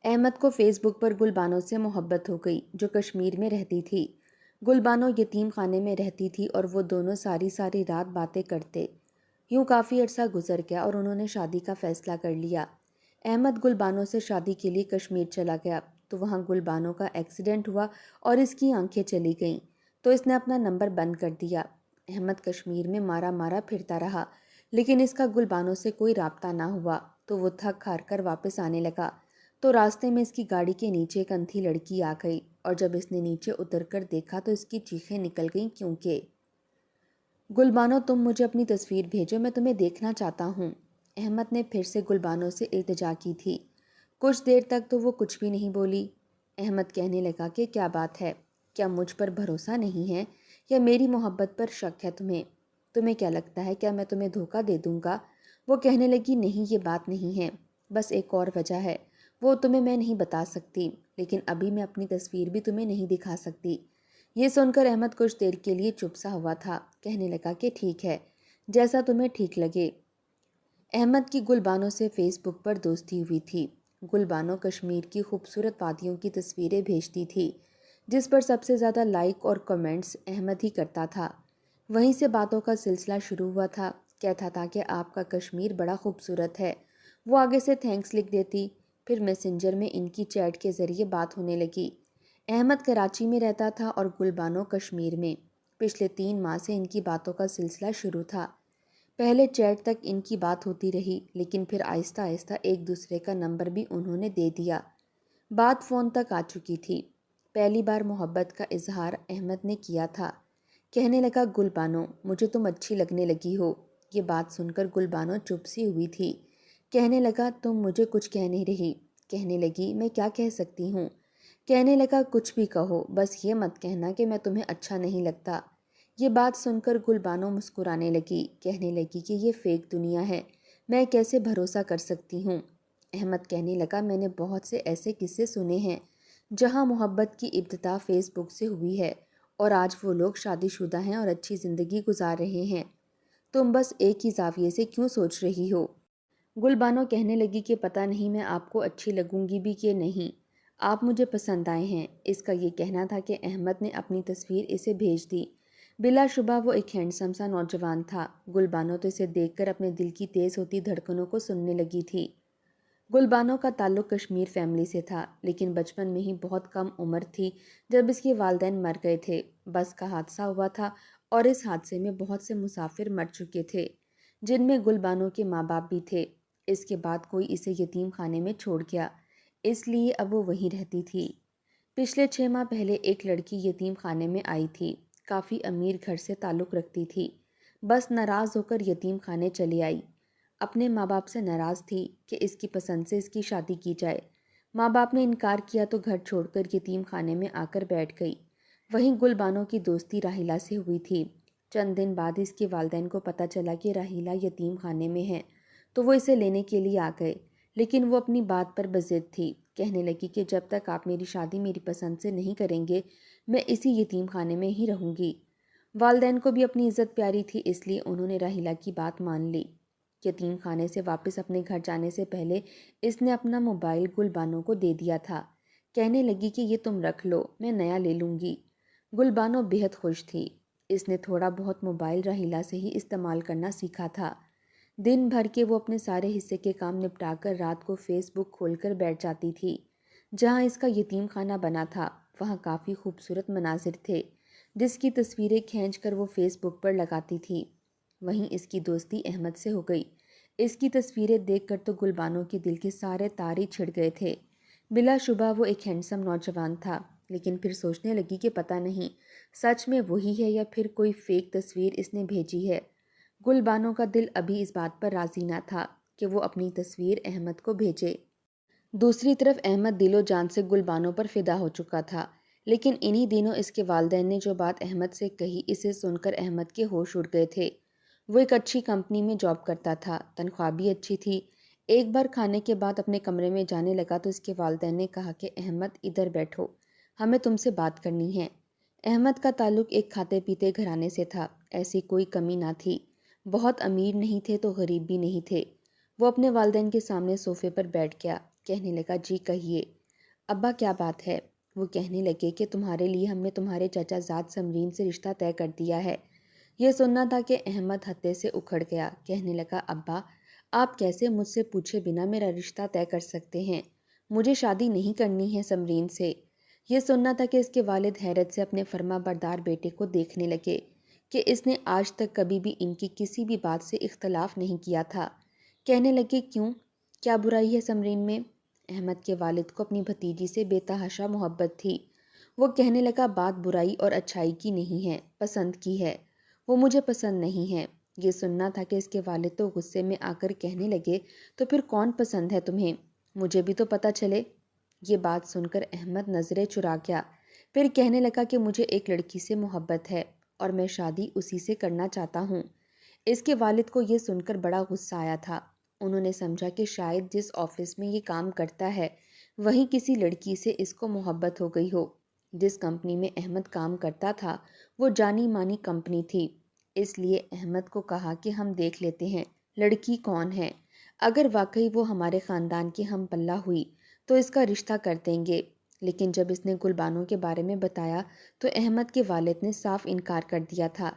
احمد کو فیس بک پر گل بانو سے محبت ہو گئی جو کشمیر میں رہتی تھی۔ گل بانو یتیم خانے میں رہتی تھی اور وہ دونوں ساری ساری رات باتیں کرتے۔ یوں کافی عرصہ گزر گیا اور انہوں نے شادی کا فیصلہ کر لیا۔ احمد گل بانو سے شادی کے لیے کشمیر چلا گیا تو وہاں گل بانو کا ایکسیڈنٹ ہوا اور اس کی آنکھیں چلی گئیں تو اس نے اپنا نمبر بند کر دیا۔ احمد کشمیر میں مارا مارا پھرتا رہا لیکن اس کا گل بانو سے کوئی رابطہ نہ ہوا تو وہ تھک ہار کر واپس آنے لگا تو راستے میں اس کی گاڑی کے نیچے ایک اندھی لڑکی آ گئی اور جب اس نے نیچے اتر کر دیکھا تو اس کی چیخیں نکل گئیں کیونکہ گل بانو تم مجھے اپنی تصویر بھیجو، میں تمہیں دیکھنا چاہتا ہوں۔ احمد نے پھر سے گل بانو سے التجا کی تھی۔ کچھ دیر تک تو وہ کچھ بھی نہیں بولی۔ احمد کہنے لگا کہ کیا بات ہے، کیا مجھ پر بھروسہ نہیں ہے یا میری محبت پر شک ہے تمہیں کیا لگتا ہے کیا میں تمہیں دھوکہ دے دوں گا؟ وہ کہنے لگی نہیں، یہ بات نہیں ہے، بس ایک اور وجہ ہے، وہ تمہیں میں نہیں بتا سکتی، لیکن ابھی میں اپنی تصویر بھی تمہیں نہیں دکھا سکتی۔ یہ سن کر احمد کچھ دیر کے لیے چپ سا ہوا تھا، کہنے لگا کہ ٹھیک ہے، جیسا تمہیں ٹھیک لگے۔ احمد کی گل بانو سے فیس بک پر دوستی ہوئی تھی۔ گل بانو کشمیر کی خوبصورت وادیوں کی تصویریں بھیجتی تھی جس پر سب سے زیادہ لائک اور کمنٹس احمد ہی کرتا تھا۔ وہیں سے باتوں کا سلسلہ شروع ہوا تھا۔ کہتا تھا کہ آپ کا کشمیر بڑا خوبصورت ہے۔ وہ آگے سے تھینکس لکھ دیتی، پھر میسنجر میں ان کی چیٹ کے ذریعے بات ہونے لگی۔ احمد کراچی میں رہتا تھا اور گل بانو کشمیر میں۔ پچھلے 3 ماہ سے ان کی باتوں کا سلسلہ شروع تھا۔ پہلے چیٹ تک ان کی بات ہوتی رہی لیکن پھر آہستہ آہستہ ایک دوسرے کا نمبر بھی انہوں نے دے دیا۔ بات فون تک آ چکی تھی۔ پہلی بار محبت کا اظہار احمد نے کیا تھا۔ کہنے لگا گل بانو مجھے تم اچھی لگنے لگی ہو۔ یہ بات سن کر گل بانو چپ سی ہوئی تھی۔ کہنے لگا تم مجھے کچھ کہہ نہیں رہی۔ کہنے لگی میں کیا کہہ سکتی ہوں؟ کہنے لگا کچھ بھی کہو، بس یہ مت کہنا کہ میں تمہیں اچھا نہیں لگتا۔ یہ بات سن کر گل بانو مسکرانے لگی، کہنے لگی کہ یہ فیک دنیا ہے، میں کیسے بھروسہ کر سکتی ہوں؟ احمد کہنے لگا میں نے بہت سے ایسے قصے سنے ہیں جہاں محبت کی ابتدا فیس بک سے ہوئی ہے اور آج وہ لوگ شادی شدہ ہیں اور اچھی زندگی گزار رہے ہیں۔ تم بس ایک ہی زاویے سے کیوں سوچ رہی ہو؟ گل بانو کہنے لگی کہ پتہ نہیں میں آپ کو اچھی لگوں گی بھی کہ نہیں، آپ مجھے پسند آئے ہیں۔ اس کا یہ کہنا تھا کہ احمد نے اپنی تصویر اسے بھیج دی۔ بلا شبہ وہ ایک ہینڈسم سا نوجوان تھا۔ گل بانو تو اسے دیکھ کر اپنے دل کی تیز ہوتی دھڑکنوں کو سننے لگی تھی۔ گل بانو کا تعلق کشمیر فیملی سے تھا لیکن بچپن میں ہی بہت کم عمر تھی جب اس کے والدین مر گئے تھے۔ بس کا حادثہ ہوا تھا اور اس حادثے میں بہت سے مسافر مر چکے تھے جن میں گل بانو کے ماں باپ بھی تھے۔ اس کے بعد کوئی اسے یتیم خانے میں چھوڑ گیا، اس لیے اب وہ وہیں رہتی تھی۔ پچھلے 6 ماہ پہلے ایک لڑکی یتیم خانے میں آئی تھی، کافی امیر گھر سے تعلق رکھتی تھی، بس ناراض ہو کر یتیم خانے چلی آئی۔ اپنے ماں باپ سے ناراض تھی کہ اس کی پسند سے اس کی شادی کی جائے۔ ماں باپ نے انکار کیا تو گھر چھوڑ کر یتیم خانے میں آ کر بیٹھ گئی۔ وہیں گل بانو کی دوستی راحیلہ سے ہوئی تھی۔ چند دن بعد اس کے والدین کو پتہ چلا کہ راحیلہ یتیم خانے میں ہے تو وہ اسے لینے کے لیے آ گئے، لیکن وہ اپنی بات پر بضد تھی۔ کہنے لگی کہ جب تک آپ میری شادی میری پسند سے نہیں کریں گے میں اسی یتیم خانے میں ہی رہوں گی۔ والدین کو بھی اپنی عزت پیاری تھی اس لیے انہوں نے راحیلہ کی بات مان لی۔ یتیم خانے سے واپس اپنے گھر جانے سے پہلے اس نے اپنا موبائل گل بانو کو دے دیا تھا۔ کہنے لگی کہ یہ تم رکھ لو، میں نیا لے لوں گی۔ گل بانو بہت خوش تھی۔ اس نے تھوڑا بہت موبائل راحیلہ سے ہی استعمال کرنا سیکھا تھا۔ دن بھر کے وہ اپنے سارے حصے کے کام نپٹا کر رات کو فیس بک کھول کر بیٹھ جاتی تھی۔ جہاں اس کا یتیم خانہ بنا تھا وہاں کافی خوبصورت مناظر تھے جس کی تصویریں کھینچ کر وہ فیس بک پر لگاتی تھی۔ وہیں اس کی دوستی احمد سے ہو گئی۔ اس کی تصویریں دیکھ کر تو گل بانو کے دل کے سارے تار ہی چھڑ گئے تھے۔ بلا شبہ وہ ایک ہینڈسم نوجوان تھا، لیکن پھر سوچنے لگی کہ پتہ نہیں سچ میں وہی ہے یا پھر کوئی فیک تصویر اس نے بھیجی ہے۔ گل بانو کا دل ابھی اس بات پر راضی نہ تھا کہ وہ اپنی تصویر احمد کو بھیجے۔ دوسری طرف احمد دل و جان سے گل بانو پر فدا ہو چکا تھا، لیکن انہی دنوں اس کے والدین نے جو بات احمد سے کہی اسے سن کر احمد کے ہوش اڑ گئے تھے۔ وہ ایک اچھی کمپنی میں جاب کرتا تھا، تنخواہ بھی اچھی تھی۔ ایک بار کھانے کے بعد اپنے کمرے میں جانے لگا تو اس کے والدین نے کہا کہ احمد ادھر بیٹھو، ہمیں تم سے بات کرنی ہے۔ احمد کا تعلق ایک کھاتے پیتے گھرانے سے تھا، ایسی کوئی کمی نہ تھی، بہت امیر نہیں تھے تو غریب بھی نہیں تھے۔ وہ اپنے والدین کے سامنے صوفے پر بیٹھ گیا۔ کہنے لگا جی کہیے ابا کیا بات ہے؟ وہ کہنے لگے کہ تمہارے لیے ہم نے تمہارے چچا زاد سمرین سے رشتہ طے کر دیا ہے۔ یہ سننا تھا کہ احمد ہتے سے اکھڑ گیا، کہنے لگا ابا آپ کیسے مجھ سے پوچھے بنا میرا رشتہ طے کر سکتے ہیں؟ مجھے شادی نہیں کرنی ہے سمرین سے۔ یہ سننا تھا کہ اس کے والد حیرت سے اپنے فرما بردار بیٹے کو دیکھنے لگے کہ اس نے آج تک کبھی بھی ان کی کسی بھی بات سے اختلاف نہیں کیا تھا۔ کہنے لگے کیوں؟ کیا برائی ہے سمرین میں؟ احمد کے والد کو اپنی بھتیجی سے بے تحاشا محبت تھی۔ وہ کہنے لگا بات برائی اور اچھائی کی نہیں ہے، پسند کی ہے۔ وہ مجھے پسند نہیں ہے۔ یہ سننا تھا کہ اس کے والد تو غصے میں آ کر کہنے لگے تو پھر کون پسند ہے تمہیں؟ مجھے بھی تو پتہ چلے۔ یہ بات سن کر احمد نظریں چرا گیا، پھر کہنے لگا کہ مجھے ایک لڑکی سے محبت ہے اور میں شادی اسی سے کرنا چاہتا ہوں۔ اس کے والد کو یہ سن کر بڑا غصہ آیا تھا۔ انہوں نے سمجھا کہ شاید جس آفس میں یہ کام کرتا ہے وہیں کسی لڑکی سے اس کو محبت ہو گئی ہو۔ جس کمپنی میں احمد کام کرتا تھا وہ جانی مانی کمپنی تھی، اس لیے احمد کو کہا کہ ہم دیکھ لیتے ہیں لڑکی کون ہے، اگر واقعی وہ ہمارے خاندان کی ہم پلہ ہوئی تو اس کا رشتہ کر دیں گے۔ لیکن جب اس نے گل بانو کے بارے میں بتایا تو احمد کے والد نے صاف انکار کر دیا تھا۔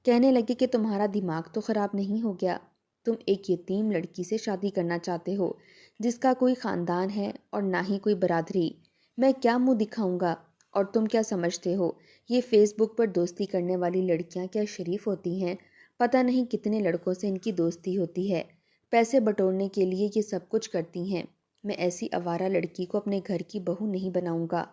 کہنے لگے کہ تمہارا دماغ تو خراب نہیں ہو گیا؟ تم ایک یتیم لڑکی سے شادی کرنا چاہتے ہو جس کا کوئی خاندان ہے اور نہ ہی کوئی برادری۔ میں کیا منہ دکھاؤں گا؟ اور تم کیا سمجھتے ہو یہ فیس بک پر دوستی کرنے والی لڑکیاں کیا شریف ہوتی ہیں؟ پتہ نہیں کتنے لڑکوں سے ان کی دوستی ہوتی ہے، پیسے بٹورنے کے لیے یہ سب کچھ کرتی ہیں۔ میں ایسی آوارہ لڑکی کو اپنے گھر کی بہو نہیں بناؤں گا۔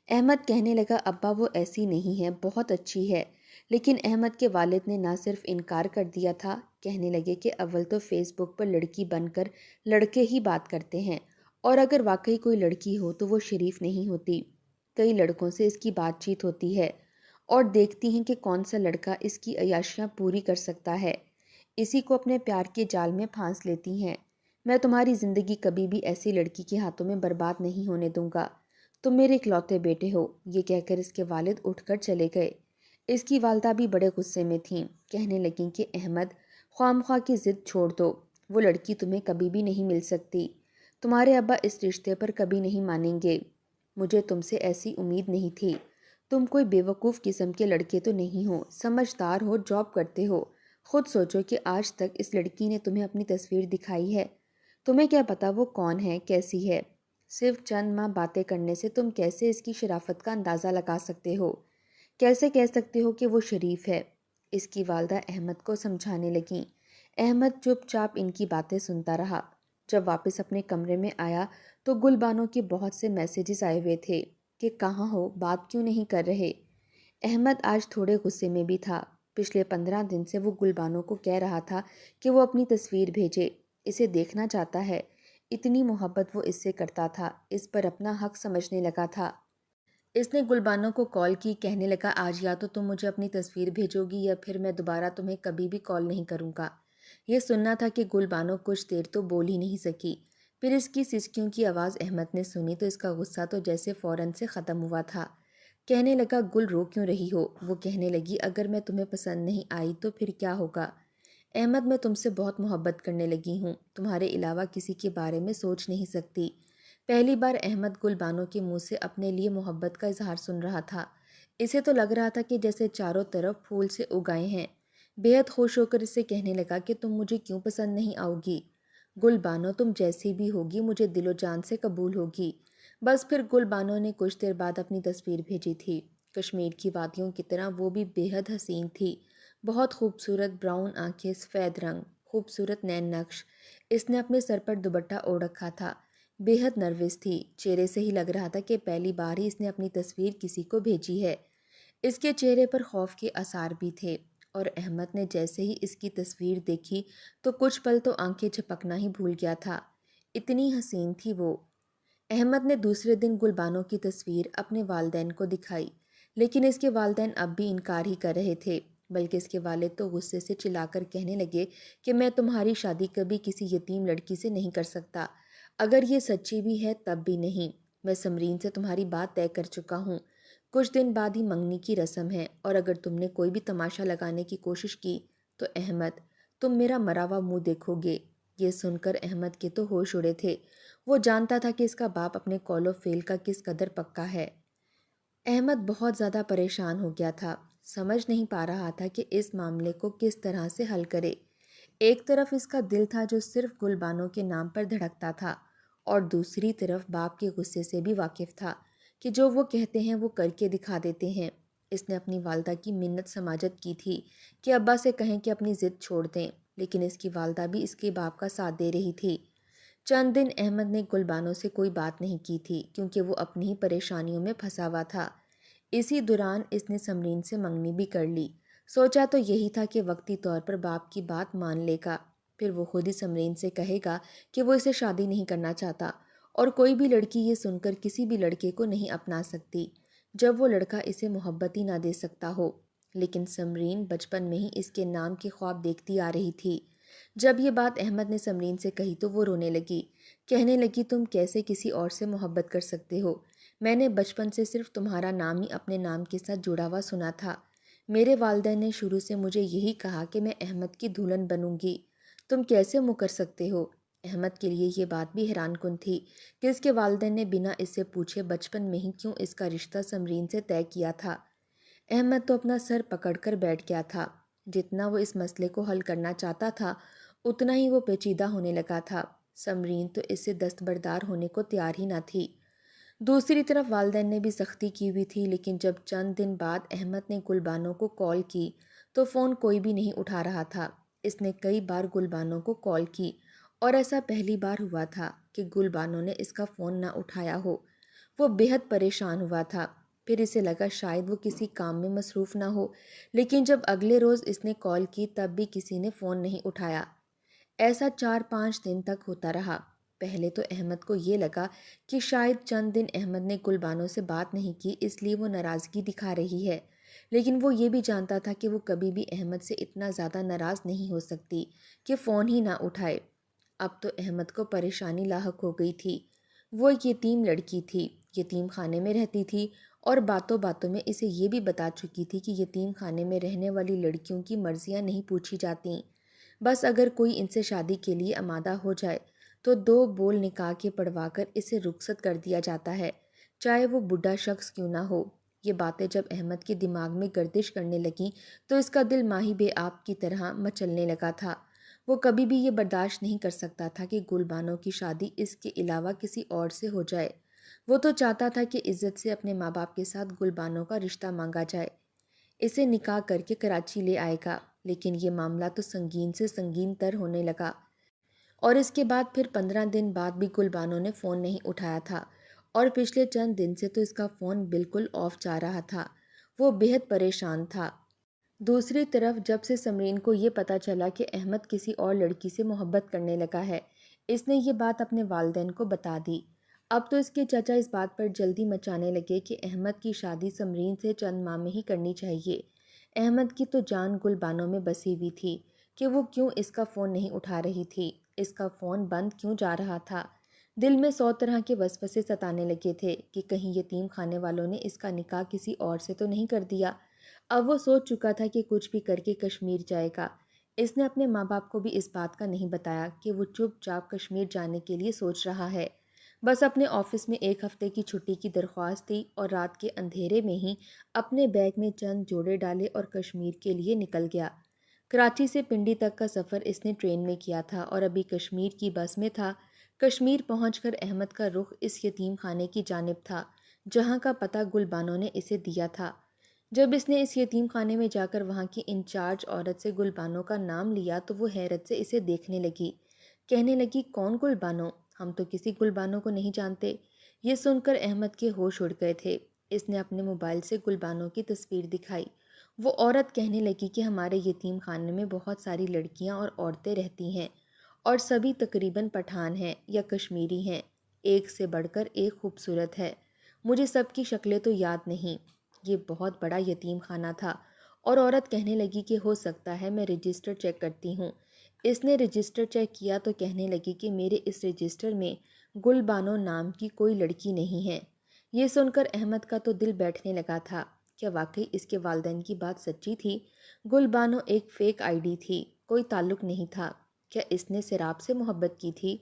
احمد کہنے لگا ابا وہ ایسی نہیں ہے، بہت اچھی ہے۔ لیکن احمد کے والد نے نہ صرف انکار کر دیا تھا، کہنے لگے کہ اول تو فیس بک پر لڑکی بن کر لڑکے ہی بات کرتے ہیں، اور اگر واقعی کوئی لڑکی ہو تو وہ شریف نہیں ہوتی۔ کئی لڑکوں سے اس کی بات چیت ہوتی ہے اور دیکھتی ہیں کہ کون سا لڑکا اس کی عیاشیاں پوری کر سکتا ہے، اسی کو اپنے پیار کے جال میں پھانس لیتی ہیں۔ میں تمہاری زندگی کبھی بھی ایسی لڑکی کے ہاتھوں میں برباد نہیں ہونے دوں گا۔ تم میرے اکلوتے بیٹے ہو۔ یہ کہہ کر اس کے والد اٹھ کر چلے گئے۔ اس کی والدہ بھی بڑے غصے میں تھیں، کہنے لگیں کہ احمد خواہ مخواہ کی ضد چھوڑ دو، وہ لڑکی تمہیں کبھی بھی نہیں مل سکتی، تمہارے ابا اس رشتے پر کبھی نہیں مانیں گے۔ مجھے تم سے ایسی امید نہیں تھی، تم کوئی بیوقوف قسم کے لڑکے تو نہیں ہو، سمجھدار ہو، جاب کرتے ہو۔ خود سوچو کہ آج تک اس لڑکی نے تمہیں اپنی تصویر دکھائی ہے، تمہیں کیا پتا وہ کون ہے، کیسی ہے؟ صرف چند ماہ باتیں کرنے سے تم کیسے اس کی شرافت کا اندازہ لگا سکتے ہو؟ کیسے کہہ سکتے ہو کہ وہ شریف ہے؟ اس کی والدہ احمد کو سمجھانے لگیں۔ احمد چپ چاپ ان کی باتیں سنتا رہا۔ جب واپس اپنے کمرے میں آیا تو گل بانو کے بہت سے میسیجز آئے ہوئے تھے کہ کہاں ہو، بات کیوں نہیں کر رہے؟ احمد آج تھوڑے غصے میں بھی تھا۔ پچھلے 15 دن سے وہ گل بانو کو کہہ رہا تھا کہ وہ اپنی تصویر بھیجے، اسے دیکھنا چاہتا ہے۔ اتنی محبت وہ اس سے کرتا تھا، اس پر اپنا حق سمجھنے لگا تھا۔ اس نے گل بانو کو کال کی، کہنے لگا آج یا تو تم مجھے اپنی تصویر بھیجو گی یا پھر میں دوبارہ تمہیں کبھی بھی کال نہیں کروں گا۔ یہ سننا تھا کہ گل بانو کچھ دیر تو بول ہی نہیں سکی۔ پھر اس کی سسکیوں کی آواز احمد نے سنی تو اس کا غصہ تو جیسے فوراً سے ختم ہوا تھا۔ کہنے لگا گل رو کیوں رہی ہو؟ وہ کہنے لگی اگر میں تمہیں پسند نہیں آئی تو پھر کیا ہوگا؟ احمد میں تم سے بہت محبت کرنے لگی ہوں، تمہارے علاوہ کسی کے بارے میں سوچ نہیں سکتی۔ پہلی بار احمد گل بانو کے منہ سے اپنے لیے محبت کا اظہار سن رہا تھا۔ اسے تو لگ رہا تھا کہ جیسے چاروں طرف پھول سے اگائے ہیں۔ بے حد خوش ہو کر اسے کہنے لگا کہ تم مجھے کیوں پسند نہیں آؤ گی؟ گل بانو تم جیسی بھی ہوگی مجھے دل و جان سے قبول ہوگی۔ بس پھر گل بانو نے کچھ دیر بعد اپنی تصویر بھیجی تھی۔ کشمیر کی وادیوں کی طرح وہ بھی بے حد حسین تھی، بہت خوبصورت براؤن آنکھیں، سفید رنگ، خوبصورت نین نقش۔ اس نے اپنے سر پر دوپٹہ اوڑھ رکھا تھا، بے حد نروس تھی، چہرے سے ہی لگ رہا تھا کہ پہلی بار ہی اس نے اپنی تصویر کسی کو بھیجی ہے۔ اس کے چہرے پر خوف کے آثار بھی تھے، اور احمد نے جیسے ہی اس کی تصویر دیکھی تو کچھ پل تو آنکھیں جھپکنا ہی بھول گیا تھا، اتنی حسین تھی وہ۔ احمد نے دوسرے دن گل بانو کی تصویر اپنے والدین کو دکھائی، لیکن اس کے والدین اب بھی انکار ہی کر رہے تھے، بلکہ اس کے والد تو غصے سے چلا کر کہنے لگے کہ میں تمہاری شادی کبھی کسی یتیم لڑکی سے نہیں کر سکتا، اگر یہ سچی بھی ہے تب بھی نہیں۔ میں سمرین سے تمہاری بات طے کر چکا ہوں، کچھ دن بعد ہی منگنی کی رسم ہے، اور اگر تم نے کوئی بھی تماشا لگانے کی کوشش کی تو احمد تم میرا مرا ہوا منہ دیکھو گے۔ یہ سن کر احمد کے تو ہوش اڑے تھے۔ وہ جانتا تھا کہ اس کا باپ اپنے قول و فعل کا کس قدر پکا ہے۔ احمد بہت زیادہ پریشان ہو گیا تھا، سمجھ نہیں پا رہا تھا کہ اس معاملے کو کس طرح سے حل کرے۔ ایک طرف اس کا دل تھا جو صرف گل بانو کے نام پر دھڑکتا تھا، اور دوسری طرف باپ کے غصے سے بھی واقف تھا کہ جو وہ کہتے ہیں وہ کر کے دکھا دیتے ہیں۔ اس نے اپنی والدہ کی منت سماجت کی تھی کہ ابا سے کہیں کہ اپنی ضد چھوڑ دیں، لیکن اس کی والدہ بھی اس کے باپ کا ساتھ دے رہی تھی۔ چند دن احمد نے گل بانو سے کوئی بات نہیں کی تھی کیونکہ وہ اپنی ہی پریشانیوں میں پھنسا ہوا تھا۔ اسی دوران اس نے سمرین سے منگنی بھی کر لی۔ سوچا تو یہی تھا کہ وقتی طور پر باپ کی بات مان لے گا، پھر وہ خود ہی سمرین سے کہے گا کہ وہ اسے شادی نہیں کرنا چاہتا، اور کوئی بھی لڑکی یہ سن کر کسی بھی لڑکے کو نہیں اپنا سکتی جب وہ لڑکا اسے محبت ہی نہ دے سکتا ہو۔ لیکن سمرین بچپن میں ہی اس کے نام کے خواب دیکھتی آ رہی تھی۔ جب یہ بات احمد نے سمرین سے کہی تو وہ رونے لگی، کہنے لگی تم کیسے کسی اور سے محبت کر سکتے ہو؟ میں نے بچپن سے صرف تمہارا نام ہی اپنے نام کے ساتھ جڑا ہوا سنا تھا۔ میرے والدین نے شروع سے مجھے یہی کہا کہ میں احمد کی دلہن بنوں گی، تم کیسے مکر سکتے ہو؟ احمد کے لیے یہ بات بھی حیران کن تھی کہ اس کے والدین نے بنا اس سے پوچھے بچپن میں ہی کیوں اس کا رشتہ سمرین سے طے کیا تھا۔ احمد تو اپنا سر پکڑ کر بیٹھ گیا تھا۔ جتنا وہ اس مسئلے کو حل کرنا چاہتا تھا اتنا ہی وہ پیچیدہ ہونے لگا تھا۔ سمرین تو اس سے دستبردار ہونے کو تیار ہی نہ تھی۔ دوسری طرف والدین نے بھی سختی کی ہوئی تھی، لیکن جب چند دن بعد احمد نے گل بانو کو کال کی تو فون کوئی بھی نہیں اٹھا رہا تھا۔ اس نے کئی بار گل بانو کو کال کی اور ایسا پہلی بار ہوا تھا کہ گل بانو نے اس کا فون نہ اٹھایا ہو۔ وہ بے حد پریشان ہوا تھا، پھر اسے لگا شاید وہ کسی کام میں مصروف نہ ہو، لیکن جب اگلے روز اس نے کال کی تب بھی کسی نے فون نہیں اٹھایا۔ ایسا 4-5 دن تک ہوتا رہا۔ پہلے تو احمد کو یہ لگا کہ شاید چند دن احمد نے گل بانو سے بات نہیں کی اس لیے وہ ناراضگی دکھا رہی ہے، لیکن وہ یہ بھی جانتا تھا کہ وہ کبھی بھی احمد سے اتنا زیادہ ناراض نہیں ہو سکتی کہ فون ہی نہ اٹھائے۔ اب تو احمد کو پریشانی لاحق ہو گئی تھی۔ وہ ایک یتیم لڑکی تھی، یتیم خانے میں رہتی تھی، اور باتوں باتوں میں اسے یہ بھی بتا چکی تھی کہ یتیم خانے میں رہنے والی لڑکیوں کی مرضیاں نہیں پوچھی جاتیں، بس اگر کوئی ان سے شادی کے لیے آمادہ ہو جائے تو 2 بول نکاح کے پڑھوا کر اسے رخصت کر دیا جاتا ہے، چاہے وہ بوڑھا شخص کیوں نہ ہو۔ یہ باتیں جب احمد کے دماغ میں گردش کرنے لگیں تو اس کا دل ماہی بے آب کی طرح مچلنے لگا تھا۔ وہ کبھی بھی یہ برداشت نہیں کر سکتا تھا کہ گل بانو کی شادی اس کے علاوہ کسی اور سے ہو جائے۔ وہ تو چاہتا تھا کہ عزت سے اپنے ماں باپ کے ساتھ گل بانو کا رشتہ مانگا جائے، اسے نکاح کر کے کراچی لے آئے گا، لیکن یہ معاملہ تو سنگین سے سنگین تر ہونے لگا، اور اس کے بعد پھر 15 دن بعد بھی گل بانو نے فون نہیں اٹھایا تھا، اور پچھلے چند دن سے تو اس کا فون بالکل آف جا رہا تھا۔ وہ بے حد پریشان تھا۔ دوسری طرف جب سے سمرین کو یہ پتہ چلا کہ احمد کسی اور لڑکی سے محبت کرنے لگا ہے، اس نے یہ بات اپنے والدین کو بتا دی۔ اب تو اس کے چچا اس بات پر جلدی مچانے لگے کہ احمد کی شادی سمرین سے چند ماہ میں ہی کرنی چاہیے۔ احمد کی تو جان گل بانو میں بسی ہوئی تھی کہ وہ کیوں اس کا فون نہیں اٹھا رہی تھی، اس کا فون بند کیوں جا رہا تھا۔ دل میں 100 طرح کے وسوسے ستانے لگے تھے کہ کہیں یتیم خانے والوں نے اس کا نکاح کسی اور سے تو نہیں کر دیا۔ اب وہ سوچ چکا تھا کہ کچھ بھی کر کے کشمیر جائے گا۔ اس نے اپنے ماں باپ کو بھی اس بات کا نہیں بتایا کہ وہ چپ چاپ کشمیر جانے کے لیے سوچ رہا ہے۔ بس اپنے آفس میں 1 ہفتے کی چھٹی کی درخواست دی اور رات کے اندھیرے میں ہی اپنے بیگ میں چند جوڑے ڈالے اور کشمیر کے لیے نکل گیا۔ کراچی سے پنڈی تک کا سفر اس نے ٹرین میں کیا تھا اور ابھی کشمیر کی بس میں تھا۔ کشمیر پہنچ کر احمد کا رخ اس یتیم خانے کی جانب تھا جہاں کا پتہ گل بانو نے اسے دیا تھا۔ جب اس نے اس یتیم خانے میں جا کر وہاں کی انچارج عورت سے گل بانو کا نام لیا تو وہ حیرت سے اسے دیکھنے لگی، کہنے لگی کون گل بانو؟ ہم تو کسی گل بانو کو نہیں جانتے۔ یہ سن کر احمد کے ہوش اڑ گئے تھے۔ اس نے اپنے موبائل سے گل بانو کی تصویر دکھائی۔ وہ عورت کہنے لگی کہ ہمارے یتیم خانے میں بہت ساری لڑکیاں اور عورتیں رہتی ہیں اور سبھی تقریباً پٹھان ہیں یا کشمیری ہیں، ایک سے بڑھ کر ایک خوبصورت ہے، مجھے سب کی شکلیں تو یاد نہیں۔ یہ بہت بڑا یتیم خانہ تھا، اور عورت کہنے لگی کہ ہو سکتا ہے میں رجسٹر چیک کرتی ہوں۔ اس نے رجسٹر چیک کیا تو کہنے لگی کہ میرے اس رجسٹر میں گل بانو نام کی کوئی لڑکی نہیں ہے۔ یہ سن کر احمد کا تو دل بیٹھنے لگا تھا۔ کیا واقعی اس کے والدین کی بات سچی تھی؟ گل بانو ایک فیک آئی ڈی تھی، کوئی تعلق نہیں تھا۔ کیا اس نے سیراب سے محبت کی تھی؟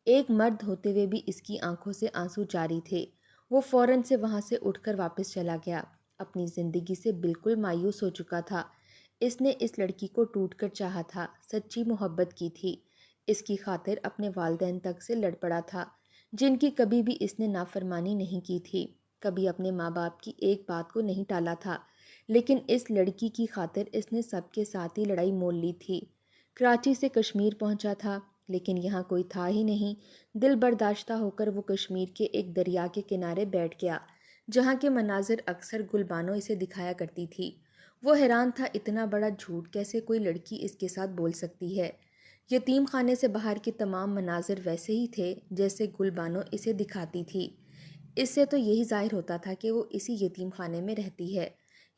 ایک مرد ہوتے ہوئے بھی اس کی آنکھوں سے آنسو جاری تھے۔ وہ فوراً سے وہاں سے اٹھ کر واپس چلا گیا۔ اپنی زندگی سے بالکل مایوس ہو چکا تھا۔ اس نے اس لڑکی کو ٹوٹ کر چاہا تھا، سچی محبت کی تھی۔ اس کی خاطر اپنے والدین تک سے لڑ پڑا تھا، جن کی کبھی بھی اس نے نافرمانی نہیں کی تھی، کبھی اپنے ماں باپ کی ایک بات کو نہیں ٹالا تھا، لیکن اس لڑکی کی خاطر اس نے سب کے ساتھ ہی لڑائی مول لی تھی۔ کراچی سے کشمیر پہنچا تھا، لیکن یہاں کوئی تھا ہی نہیں۔ دل برداشتہ ہو کر وہ کشمیر کے ایک دریا کے کنارے بیٹھ گیا، جہاں کے مناظر اکثر گل بانو اسے دکھایا کرتی تھی۔ وہ حیران تھا، اتنا بڑا جھوٹ کیسے کوئی لڑکی اس کے ساتھ بول سکتی ہے۔ یتیم خانے سے باہر کے تمام مناظر ویسے ہی تھے جیسے گل بانو اسے دکھاتی تھی۔ اس سے تو یہی ظاہر ہوتا تھا کہ وہ اسی یتیم خانے میں رہتی ہے،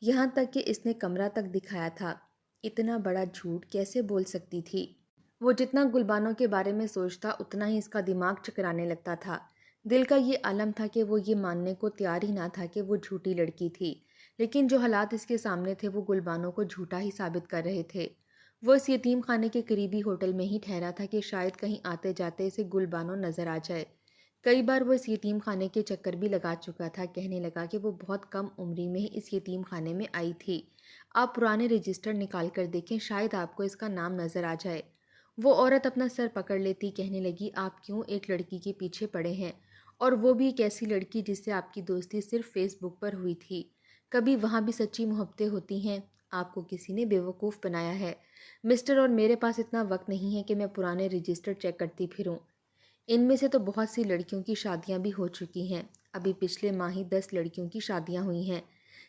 یہاں تک کہ اس نے کمرہ تک دکھایا تھا۔ اتنا بڑا جھوٹ کیسے بول سکتی تھی؟ وہ جتنا گل بانو کے بارے میں سوچتا اتنا ہی اس کا دماغ چکرانے لگتا تھا۔ دل کا یہ عالم تھا کہ وہ یہ ماننے کو تیار ہی نہ تھا کہ وہ جھوٹی لڑکی تھی، لیکن جو حالات اس کے سامنے تھے وہ گل بانو کو جھوٹا ہی ثابت کر رہے تھے۔ وہ اس یتیم خانے کے قریبی ہوٹل میں ہی ٹھہرا تھا کہ شاید کہیں آتے جاتے اسے گل بانو نظر آ جائے۔ کئی بار وہ اس یتیم خانے کے چکر بھی لگا چکا تھا۔ کہنے لگا کہ وہ بہت کم عمری میں ہی اس یتیم خانے میں آئی تھی۔ آپ پرانے رجسٹر نکال کر دیکھیں، شاید آپ کو اس کا نام نظر آ جائے۔ وہ عورت اپنا سر پکڑ لیتی، کہنے لگی، آپ کیوں ایک لڑکی کے پیچھے پڑے ہیں، اور وہ بھی ایک ایسی لڑکی جس سے آپ کی دوستی صرف فیس بک پر ہوئی تھی؟ کبھی وہاں بھی سچی محبتیں ہوتی ہیں؟ آپ کو کسی نے بیوقوف بنایا ہے مسٹر، اور میرے پاس اتنا وقت نہیں ہے کہ میں پرانے رجسٹر چیک کرتی پھروں۔ ان میں سے تو بہت سی لڑکیوں کی شادیاں بھی ہو چکی ہیں، ابھی پچھلے ماہ ہی 10 لڑکیوں کی شادیاں ہوئی ہیں۔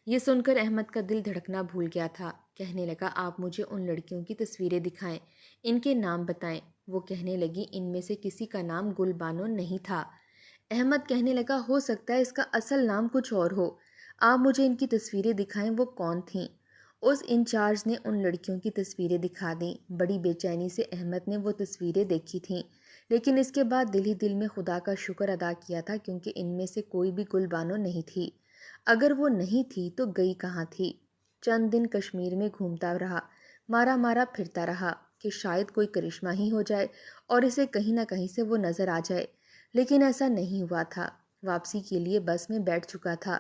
یہ سن کر احمد کا دل دھڑکنا بھول گیا تھا۔ کہنے لگا، آپ مجھے ان لڑکیوں کی تصویریں دکھائیں، ان کے نام بتائیں۔ وہ کہنے لگی، ان میں سے کسی کا نام گل بانو نہیں تھا۔ احمد کہنے لگا، ہو سکتا ہے اس کا اصل نام کچھ اور ہو، آپ مجھے ان کی تصویریں دکھائیں، وہ کون تھیں؟ اس انچارج نے ان لڑکیوں کی تصویریں دکھا دیں۔ بڑی بے چینی سے احمد نے وہ تصویریں دیکھی تھیں، لیکن اس کے بعد دل ہی دل میں خدا کا شکر ادا کیا تھا، کیونکہ ان میں سے کوئی بھی گل بانو نہیں تھی۔ اگر وہ نہیں تھی تو گئی کہاں تھی؟ چند دن کشمیر میں گھومتا رہا، مارا مارا پھرتا رہا کہ شاید کوئی کرشمہ ہی ہو جائے اور اسے کہیں نہ کہیں سے وہ نظر آ جائے، لیکن ایسا نہیں ہوا تھا۔ واپسی کے لیے بس میں بیٹھ چکا تھا۔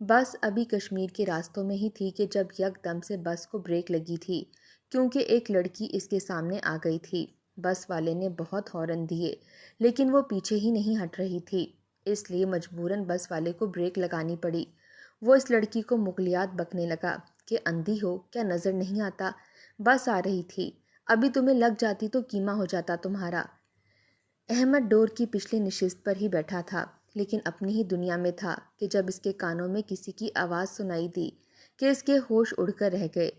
بس ابھی کشمیر کے راستوں میں ہی تھی کہ جب یک دم سے بس کو بریک لگی تھی، کیونکہ ایک لڑکی اس کے سامنے آ گئی تھی۔ بس والے نے بہت ہارن دیے، لیکن وہ پیچھے ہی نہیں ہٹ رہی تھی، اس لیے مجبوراً بس والے کو بریک لگانی پڑی۔ وہ اس لڑکی کو مغلیات بکنے لگا کہ اندھی ہو کیا، نظر نہیں آتا؟ بس آ رہی تھی، ابھی تمہیں لگ جاتی تو کیما ہو جاتا تمہارا۔ احمد ڈور کی پچھلی نشست پر ہی بیٹھا تھا، لیکن اپنی ہی دنیا میں تھا کہ جب اس کے کانوں میں کسی کی آواز سنائی دی کہ اس کے ہوش اڑ کر رہ گئے۔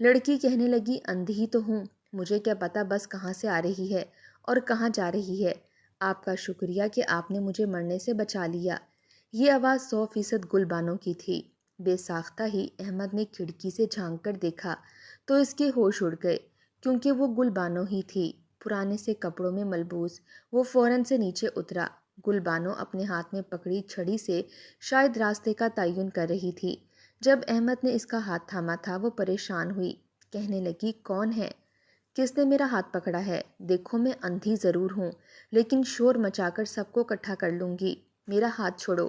لڑکی کہنے لگی، اندھی ہی تو ہوں، مجھے کیا پتا بس کہاں سے آ رہی ہے اور کہاں جا رہی ہے۔ آپ کا شکریہ کہ آپ نے مجھے مرنے سے بچا لیا۔ یہ آواز 100% گل بانو کی تھی۔ بے ساختہ ہی احمد نے کھڑکی سے جھانک کر دیکھا تو اس کے ہوش اڑ گئے، کیونکہ وہ گل بانو ہی تھی، پرانے سے کپڑوں میں ملبوس۔ وہ فوراً سے نیچے اترا۔ گل بانو اپنے ہاتھ میں پکڑی چھڑی سے شاید راستے کا تعین کر رہی تھی۔ جب احمد نے اس کا ہاتھ تھاما تھا وہ پریشان ہوئی، کہنے لگی، کون ہے؟ کس نے میرا ہاتھ پکڑا ہے؟ دیکھو میں اندھی ضرور ہوں، لیکن شور مچا کر سب کو اکٹھا کر لوں گی، میرا ہاتھ چھوڑو۔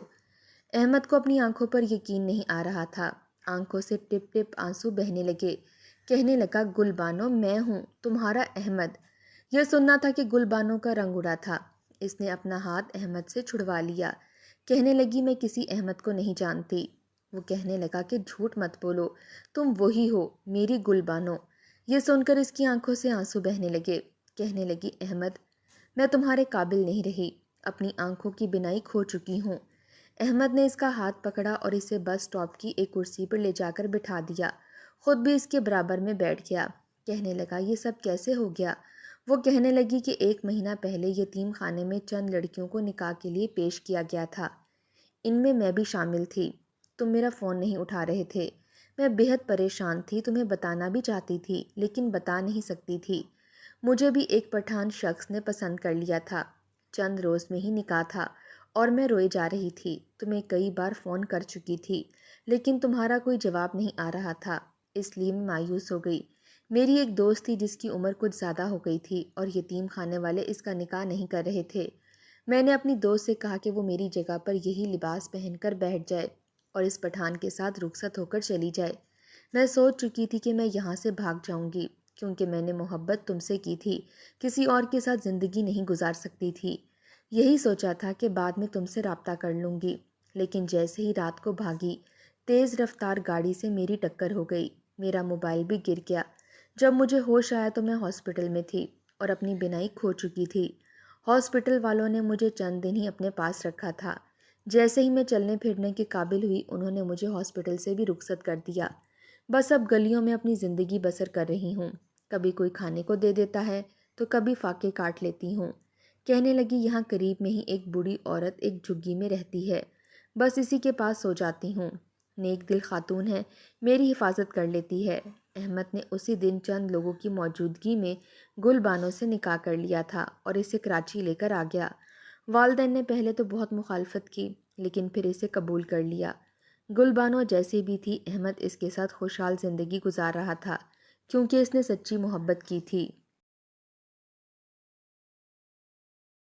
احمد کو اپنی آنکھوں پر یقین نہیں آ رہا تھا، آنکھوں سے ٹپ ٹپ آنسو بہنے لگے۔ کہنے لگا، گل بانو میں ہوں تمہارا احمد۔ یہ سننا تھا کہ گل بانو کا رنگ اڑا تھا۔ اس نے اپنا ہاتھ احمد سے چھڑوا لیا۔ کہنے لگی، میں کسی احمد کو نہیں جانتی۔ وہ کہنے لگا کہ جھوٹ مت بولو، تم وہی ہو، میری گل بانو۔ یہ سن کر اس کی آنکھوں سے آنسو بہنے لگے۔ کہنے لگی، احمد میں تمہارے قابل نہیں رہی، اپنی آنکھوں کی بینائی کھو چکی ہوں۔ احمد نے اس کا ہاتھ پکڑا اور اسے بس اسٹاپ کی ایک کرسی پر لے جا کر بٹھا دیا، خود بھی اس کے برابر میں بیٹھ گیا۔ کہنے لگا، یہ سب کیسے ہو گیا؟ وہ کہنے لگی کہ 1 مہینہ پہلے یتیم خانے میں چند لڑکیوں کو نکاح کے لیے پیش کیا گیا تھا، ان میں بھی شامل تھی۔ تم میرا فون نہیں اٹھا رہے تھے، میں بہت پریشان تھی، تمہیں بتانا بھی چاہتی تھی لیکن بتا نہیں سکتی تھی۔ مجھے بھی ایک پٹھان شخص نے پسند کر لیا تھا، چند روز میں ہی نکاح تھا اور میں روئے جا رہی تھی۔ تمہیں کئی بار فون کر چکی تھی لیکن تمہارا کوئی جواب نہیں آ رہا تھا، اس لیے میں مایوس ہو گئی۔ میری ایک دوست تھی جس کی عمر کچھ زیادہ ہو گئی تھی اور یتیم خانے والے اس کا نکاح نہیں کر رہے تھے۔ میں نے اپنی دوست سے کہا کہ وہ میری جگہ پر یہی لباس پہن کر بیٹھ جائے اور اس پٹھان کے ساتھ رخصت ہو کر چلی جائے۔ میں سوچ چکی تھی کہ میں یہاں سے بھاگ جاؤں گی، کیونکہ میں نے محبت تم سے کی تھی، کسی اور کے ساتھ زندگی نہیں گزار سکتی تھی۔ یہی سوچا تھا کہ بعد میں تم سے رابطہ کر لوں گی، لیکن جیسے ہی رات کو بھاگی، تیز رفتار گاڑی سے میری ٹکر ہو گئی۔ میرا موبائل بھی گر گیا۔ جب مجھے ہوش آیا تو میں ہاسپٹل میں تھی اور اپنی بینائی کھو چکی تھی۔ ہاسپٹل والوں نے مجھے چند دن ہی اپنے پاس رکھا تھا۔ جیسے ہی میں چلنے پھرنے کے قابل ہوئی، انہوں نے مجھے ہاسپٹل سے بھی رخصت کر دیا۔ بس اب گلیوں میں اپنی زندگی بسر کر رہی ہوں، کبھی کوئی کھانے کو دے دیتا ہے تو کبھی فاقے کاٹ لیتی ہوں۔ کہنے لگی یہاں قریب میں ہی ایک بوڑھی عورت ایک جھگی میں رہتی ہے، بس اسی کے پاس سو جاتی ہوں۔ نیک دل خاتون ہے، میری حفاظت کر لیتی ہے۔ احمد نے اسی دن چند لوگوں کی موجودگی میں گل بانو سے نکاح کر لیا تھا اور اسے کراچی لے کر آ گیا۔ والدین نے پہلے تو بہت مخالفت کی، لیکن پھر اسے قبول کر لیا۔ گل بانو جیسی بھی تھی، احمد اس کے ساتھ خوشحال زندگی گزار رہا تھا، کیونکہ اس نے سچی محبت کی تھی۔